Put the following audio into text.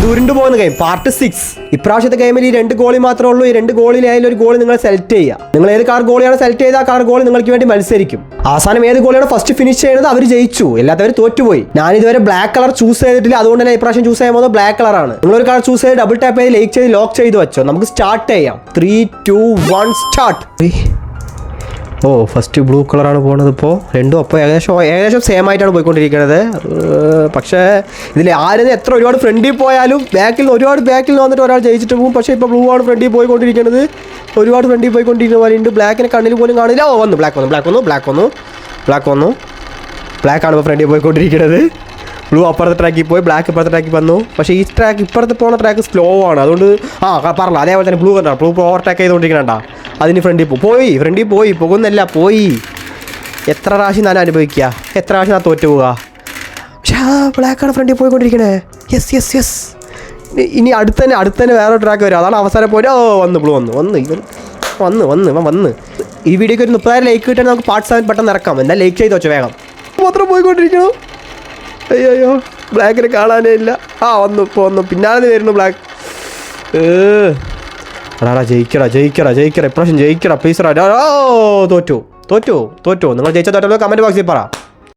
ദൂരിണ്ട് പോകുന്ന game part 6. ഇപ്രാവശ്യത്തെ ഗെയിമിൽ ഈ 2 ഗോളി മാത്രമേ ഉള്ളൂ. ഈ 2 ഗോളിലായാലും ഒരു ഗോളി നിങ്ങൾ സെലക്ട് ചെയ്യുക. നിങ്ങൾ ഏത് കാർ ഗോളിയാണ് സെലക്ട് ചെയ്താൽ ആ കാർ ഗോളി നിങ്ങൾക്ക് വേണ്ടി മത്സരിക്കും. അവസാനം ഏത് ഗോളിയാണ് ഫസ്റ്റ് ഫിനിഷ് ചെയ്യുന്നത് അവർ ജയിച്ചു, എല്ലാത്തവർ തോറ്റുപോയി. ഞാൻ ഇതുവരെ ബ്ലാക്ക് കളർ ചൂസ് ചെയ്തിട്ടില്ല, അതുകൊണ്ട് തന്നെ ഇപ്രാവശ്യം ചൂസ് ചെയ്യാൻ പോകുന്നത് ബ്ലാക്ക് കളറാണ്. നിങ്ങളൊരു കാർ ചൂസ് ചെയ്ത് ഡബിൾ ടാപ്പ് ചെയ്ത് ലൈക്ക് ചെയ്ത് ലോക്ക് ചെയ്ത് വെച്ചോ. നമുക്ക് സ്റ്റാർട്ട് ചെയ്യാം. 3, 2, 1 സ്റ്റാർട്ട്. ഫസ്റ്റ് ബ്ലൂ കളറാണ് പോകുന്നത്. ഇപ്പോൾ രണ്ടും അപ്പോൾ ഏകദേശം സെയിം ആയിട്ടാണ് പോയിക്കൊണ്ടിരിക്കുന്നത്. പക്ഷേ ഇതിൽ ആരും എത്ര ഒരുപാട് ഫ്രണ്ടിൽ പോയാലും ബാക്കിൽ വന്നിട്ട് ഒരാൾ ജയിച്ചിട്ട് പോകും. പക്ഷേ ഇപ്പോൾ ബ്ലൂ ആണ് ഫ്രണ്ടിൽ പോയിക്കൊണ്ടിരിക്കുന്നത്. ഒരുപാട് ഫ്രണ്ടിൽ പോയിക്കൊണ്ടിരിക്കുന്ന പോലെ ഉണ്ട്. ബ്ലാക്കിനെ കണ്ണിൽ പോലും കാണില്ല. വന്നു ബ്ലാക്കാണ് ഇപ്പോൾ ഫ്രണ്ടിൽ പോയിക്കൊണ്ടിരിക്കുന്നത്. ബ്ലൂ അപ്പുറത്തെ ട്രാക്കിൽ പോയി, ബ്ലാക്ക് ഇപ്പുറത്തെ ട്രാക്കിൽ വന്നു. പക്ഷേ ഈ ട്രാക്ക് ഇപ്പുറത്ത് പോകുന്ന ട്രാക്ക് സ്ലോ ആണ്. അതുകൊണ്ട് പറഞ്ഞില്ല. അതേപോലെ തന്നെ ബ്ലൂ ഓവർടേക്ക് ചെയ്തുകൊണ്ടിരിക്കണ അതിന് ഫ്രണ്ടിൽ പോയി. എത്ര പ്രാവശ്യം ഞാൻ അനുഭവിക്കുക, എത്ര പ്രാവശ്യം ഞാൻ തോറ്റു പോവുക. പക്ഷേ ബ്ലാക്കാണ് ഫ്രണ്ടിൽ പോയിക്കൊണ്ടിരിക്കണേ. യെസ്. ഇനി അടുത്തന്നെ വേറെ ട്രാക്ക് വരും. അതാണ് അവസാനം പോയിട്ട് വന്നു ബ്ലൂ വന്ന്. ഈ വീഡിയോക്ക് ഒരു 30,000 ലൈക്ക് കിട്ടാൻ നമുക്ക് പാർട്ട് 7 പെട്ടെന്ന് ഇറക്കാം. എന്താ ലൈക്ക് ചെയ്ത് വെച്ചോ വേഗം. മാത്രം പോയിക്കൊണ്ടിരിക്കണം. അയ്യോ ബ്ലാക്കിനെ കാണാനേ ഇല്ല. വന്നു പിന്നാലെ വരുന്നു ബ്ലാക്ക്. ജയിക്കടാ ഇപ്രാവശ്യം ജയിക്കടാ പ്ലീസ്. തോറ്റു. നിങ്ങൾ ജയിച്ച തോറ്റല്ലോ കമൻറ്റ് ബോക്സിൽ പറ.